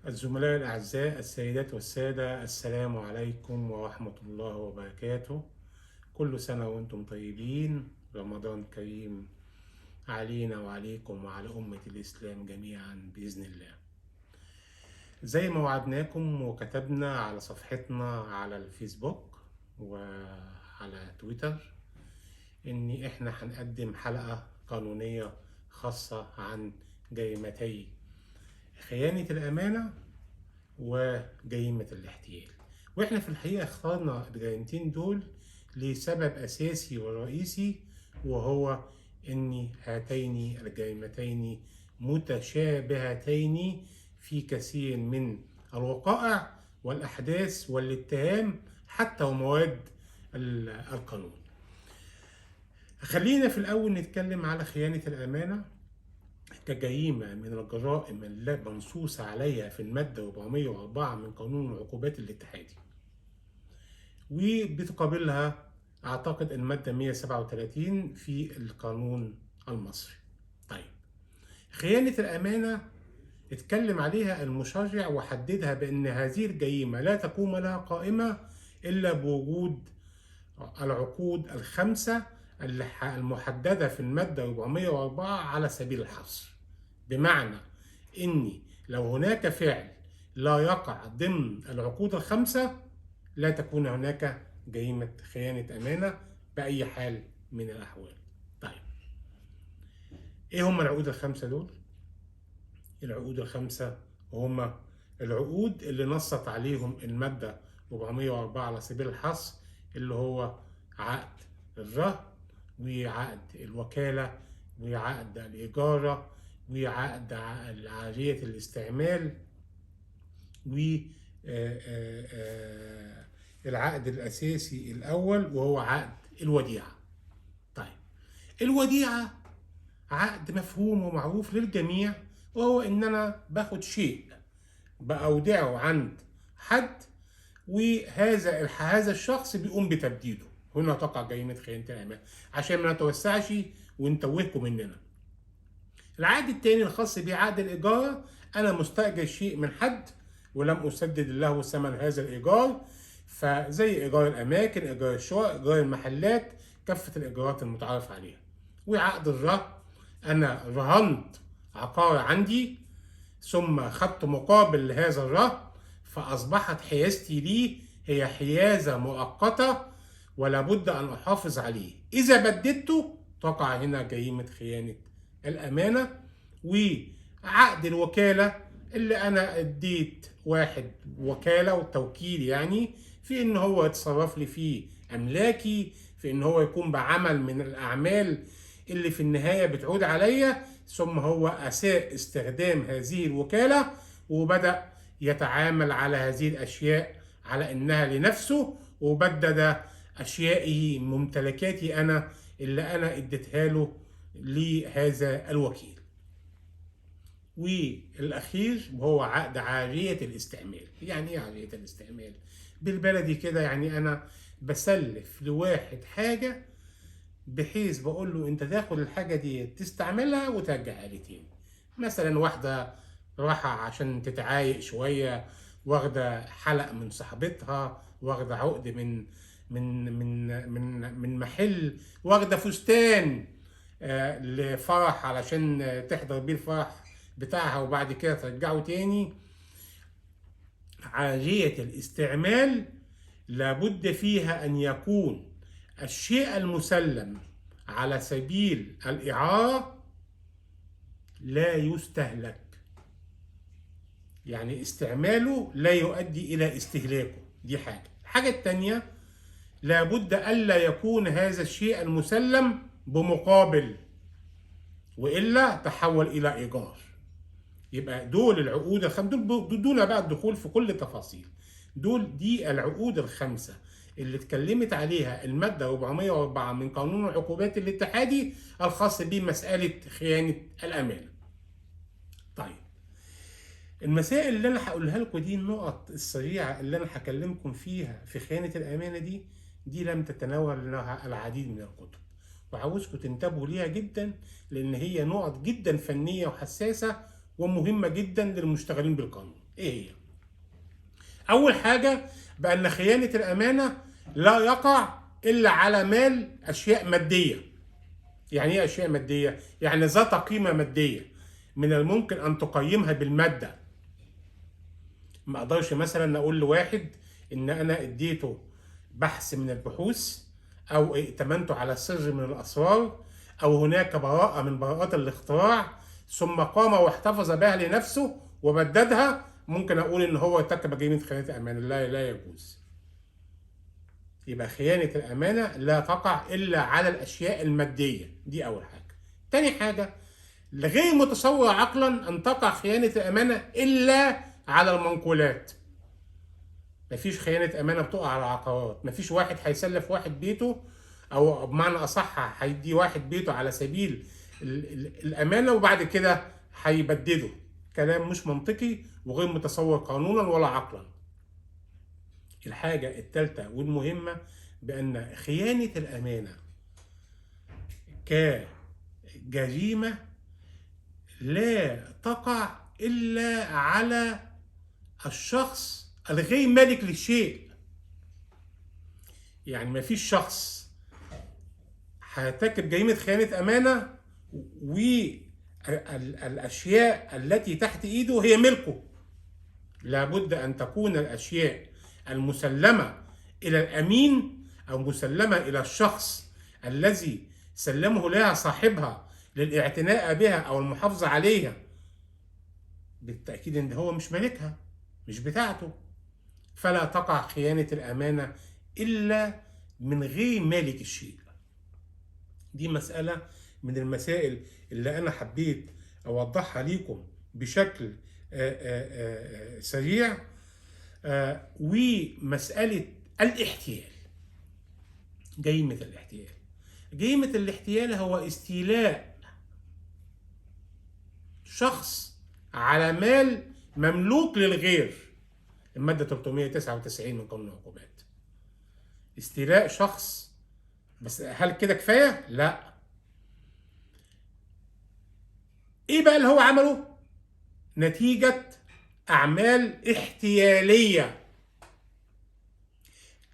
الزملاء الأعزاء السيدات والسادة، السلام عليكم ورحمة الله وبركاته. كل سنة وأنتم طيبين، رمضان كريم علينا وعليكم وعلى أمة الإسلام جميعا بإذن الله. زي ما وعدناكم وكتبنا على صفحتنا على الفيسبوك وعلى تويتر إن إحنا هنقدم حلقة قانونية خاصة عن جريمتي خيانة الأمانة وجريمة الاحتيال. واحنا في الحقيقة اخترنا الجريمتين دول لسبب أساسي ورئيسي، وهو أن هاتين الجريمتين متشابهتين في كثير من الوقائع والأحداث والاتهام حتى ومواد القانون. خلينا في الأول نتكلم على خيانة الأمانة كجريمة من الجرائم اللي منصوص عليها في المادة 404 من قانون العقوبات الاتحادي، وبتقابلها أعتقد المادة 137 في القانون المصري. طيب، خيانة الأمانة اتكلم عليها المشرع وحددها بأن هذه الجريمة لا تقوم لها قائمة إلا بوجود العقود الخمسة المحددة في المادة 404 على سبيل الحصر. بمعنى إن لو هناك فعل لا يقع ضمن العقود الخمسة لا تكون هناك جريمة خيانة أمانة بأي حال من الأحوال. طيب، إيه هم العقود الخمسة دول؟ العقود الخمسة هم العقود اللي نصت عليهم المادة 404 على سبيل الحصر، اللي هو عقد الرهن وعقد الوكالة وعقد الإجارة وعقد عارية الاستعمال والعقد الأساسي الأول وهو عقد الوديعة. طيب، الوديعة عقد مفهوم ومعروف للجميع، وهو إن أنا باخد شيء بأودعه عند حد، وهذا الشخص بيقوم بتبديده. هنا تقع جريمة خيانة الأمانة عشان ما نتوسعش ونتوهكم مننا. العقد الثاني الخاص بعقد الإيجار، أنا مستأجر شيء من حد ولم أسدد له ثمن هذا الإيجار، فزي إيجار الأماكن، إيجار الشقق، إيجار المحلات، كافة الإيجارات المتعارف عليها. وعقد الرهن، أنا رهنت عقار عندي ثم خدت مقابل لهذا الرهن، فأصبحت حيازتي ليه هي حيازة مؤقتة ولا بد أن أحافظ عليه. إذا بددته تقع هنا جريمة خيانة الأمانة. وعقد الوكالة، اللي أنا اديت واحد وكالة وتوكيل، يعني في إن هو يتصرف لي في أملاكي، في إن هو يقوم بعمل من الأعمال اللي في النهاية بتعود عليا، ثم هو أساء استخدام هذه الوكالة وبدأ يتعامل على هذه الأشياء على إنها لنفسه، وبدد أشيائه ممتلكاتي أنا اللي أنا اديتها له لهذا الوكيل. والأخير وهو عقد عارية الاستعمال. يعني إيه عارية الاستعمال؟ بالبلدي كده يعني أنا بسلف لواحد حاجة بحيث بقول له أنت تاخد الحاجة دي تستعملها وترجعها لي تاني. مثلا واحدة راحة عشان تتعايق شوية، واخدة حلق من صاحبتها، واخدة عقد من محل، واخدة فستان لفرح علشان تحضر بيه الفرح بتاعها وبعد كده ترجعه تاني. عارية الاستعمال لابد فيها أن يكون الشيء المسلم على سبيل الإعارة لا يستهلك، يعني استعماله لا يؤدي إلى استهلاكه. دي حاجة. الحاجة التانية، لابد ألا يكون هذا الشيء المسلم بمقابل، وإلا تحول إلى إيجار. يبقى دول العقود الخمسة، دون بقى الدخول في كل التفاصيل. دي العقود الخمسة اللي اتكلمت عليها المادة 404 من قانون العقوبات الاتحادي الخاص بمسألة خيانة الأمانة. طيب، المسائل اللي أنا هقولها لكم دي، النقط السريعة اللي أنا هكلمكم فيها في خيانة الأمانة دي لم تتناول لها العديد من الكتب، وعاوزكم تنتبهوا ليها جدا، لأن هي نقط جدا فنية وحساسة ومهمة جدا للمشتغلين بالقانون. ايه هي؟ اول حاجه بان خيانه الامانه لا يقع الا على مال اشياء ماديه. يعني ايه اشياء ماديه؟ يعني ذات قيمه ماديه من الممكن ان تقيمها بالماده. ما اقدرش مثلا اقول لواحد ان انا اديته بحث من البحوث، او ائتمنته على سر من الاسرار، او هناك براءة من براءات الاختراع ثم قام واحتفظ بها لنفسه وبددها، ممكن اقول ان هو ارتكب جريمة خيانة امانة. لا يجوز. يبقى خيانة الامانة لا تقع الا على الاشياء المادية. دي اول حاجة. تاني حاجة، غير متصور عقلا ان تقع خيانة الامانة الا على المنقولات. مفيش خيانة أمانة بتقع على العقارات. مفيش واحد هيسلف واحد بيته، أو بمعنى أصح هيدي واحد بيته على سبيل الأمانة وبعد كده هيبدده. كلام مش منطقي وغير متصور قانونا ولا عقلا. الحاجة الثالثة والمهمة بأن خيانة الأمانة كجريمة لا تقع إلا على الشخص الغير مالك للشيء. يعني ما فيش شخص هيرتكب جريمة خيانة أمانة والأشياء التي تحت إيده هي ملكه. لابد أن تكون الأشياء المسلمة إلى الأمين أو مسلمة إلى الشخص الذي سلمه لها صاحبها للاعتناء بها أو المحافظة عليها، بالتأكيد إن هو مش مالكها، مش بتاعته. فلا تقع خيانة الأمانة إلا من غير مالك الشيء. دي مسألة من المسائل اللي أنا حبيت أوضحها ليكم بشكل سريع. ومسألة الاحتيال، جريمة الاحتيال. جريمة الاحتيال هو استيلاء شخص على مال مملوك للغير. المادة 399 من قانون العقوبات. استيلاء شخص. بس هل كده كفاية؟ لا. ايه بقى اللي هو عمله؟ نتيجة اعمال احتيالية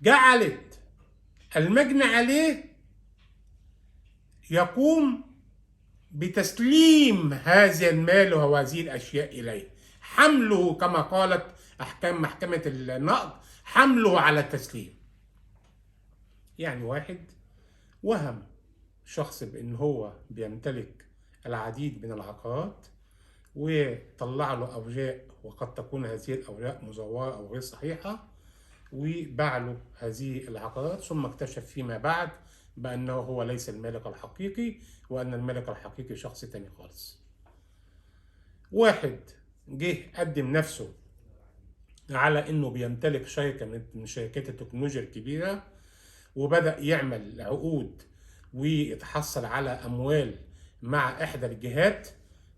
جعلت المجني عليه يقوم بتسليم هذا المال وهذه الاشياء اليه، حمله كما قالت احكام محكمة النقض، حمله على التسليم. يعني واحد وهم شخص بان هو بيمتلك العديد من العقارات وطلع له اوراق، وقد تكون هذه الاوراق مزوره او غير صحيحه، وباع له هذه العقارات، ثم اكتشف فيما بعد بانه هو ليس المالك الحقيقي، وان المالك الحقيقي شخص تاني خالص. واحد جه قدم نفسه على انه بيمتلك شركه من شركات التكنولوجيا الكبيره، وبدأ يعمل عقود ويتحصل على أموال مع إحدى الجهات،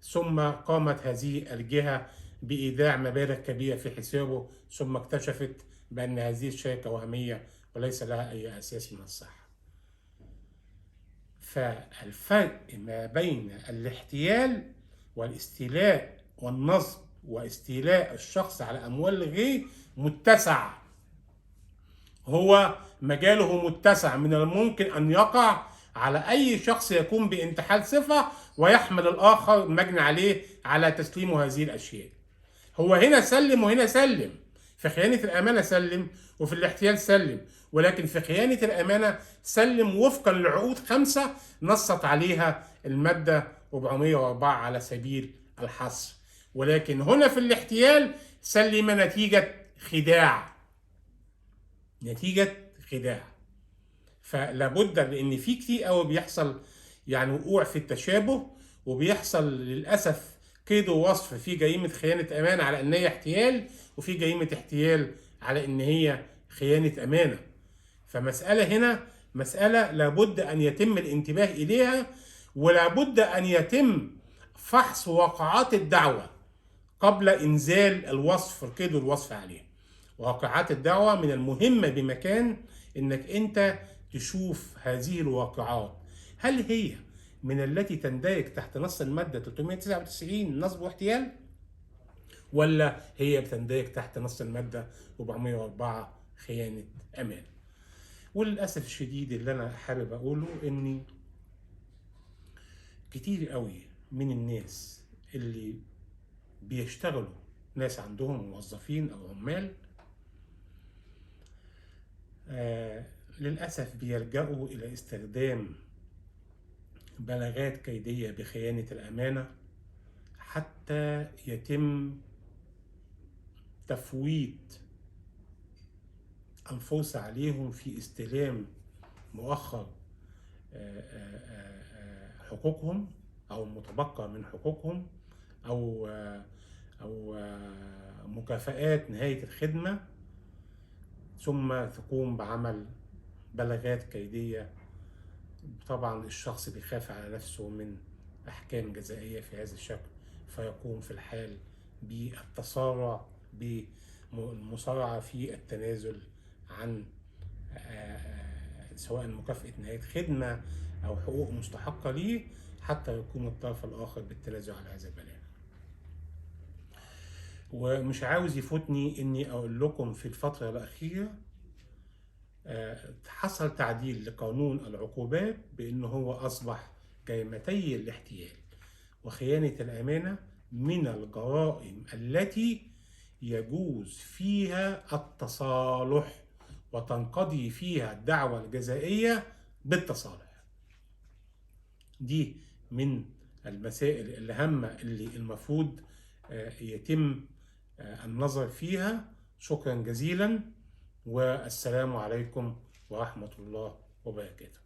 ثم قامت هذه الجهة بإيداع مبالغ كبيرة في حسابه، ثم اكتشفت بأن هذه الشركة وهمية وليس لها أي أساس من الصحة. فالفرق ما بين الاحتيال والاستيلاء والنصب واستيلاء الشخص على أموال الغير متسع. هو مجاله متسع، من الممكن أن يقع على أي شخص يقوم بانتحال صفة ويحمل الآخر المجني عليه على تسليم هذه الأشياء. هو هنا سلم وهنا سلم. في خيانة الأمانة سلم، وفي الاحتيال سلم، ولكن في خيانة الأمانة سلم وفقا لعقود 5 نصت عليها المادة 404 على سبيل الحصر. ولكن هنا في الاحتيال سلم نتيجة خداع. نتيجة خداع. فلابد، لأن في كتير قوي بيحصل يعني وقوع في التشابه، وبيحصل للأسف قيد ووصف في جريمة خيانة أمانة على إن هي احتيال، وفي جريمة احتيال على إن هي خيانة أمانة. فمسألة هنا مسألة لابد أن يتم الانتباه إليها، ولابد أن يتم فحص واقعات الدعوة قبل إنزال الوصف، القيد والوصف عليها. واقعات الدعوة من المهمة بمكان إنك أنت تشوف هذه الواقعات، هل هي من التي تندرج تحت نص المادة 399 نصب واحتيال، ولا هي بتندرج تحت نص المادة 404 خيانة أمان؟ وللأسف الشديد اللي أنا حابب أقوله إن كتير قوي من الناس اللي بيشتغلوا، ناس عندهم موظفين أو عمال، للأسف بيلجأوا إلى استخدام بلاغات كيدية بخيانة الأمانة حتى يتم تفويت الفرصة عليهم في استلام مؤخر حقوقهم أو المتبقى من حقوقهم، أو مكافآت نهاية الخدمة، ثم تقوم بعمل بلاغات كيدية. طبعا الشخص بيخاف على نفسه من أحكام جزائية في هذا الشكل، فيقوم في الحال بالتسارع بالمسارعة في التنازل عن سواء مكافأة نهاية خدمة أو حقوق مستحقة ليه، حتى يقوم الطرف الآخر بالتنازل عن هذا البلاغ. ومش عاوز يفوتني إني أقول لكم في الفترة الأخيرة حصل تعديل لقانون العقوبات بأنه هو أصبح جريمتي الاحتيال وخيانة الأمانة من الجرائم التي يجوز فيها التصالح وتنقضي فيها الدعوى الجزائية بالتصالح. دي من المسائل الهامة اللي المفروض يتم النظر فيها. شكرا جزيلا، والسلام عليكم ورحمة الله وبركاته.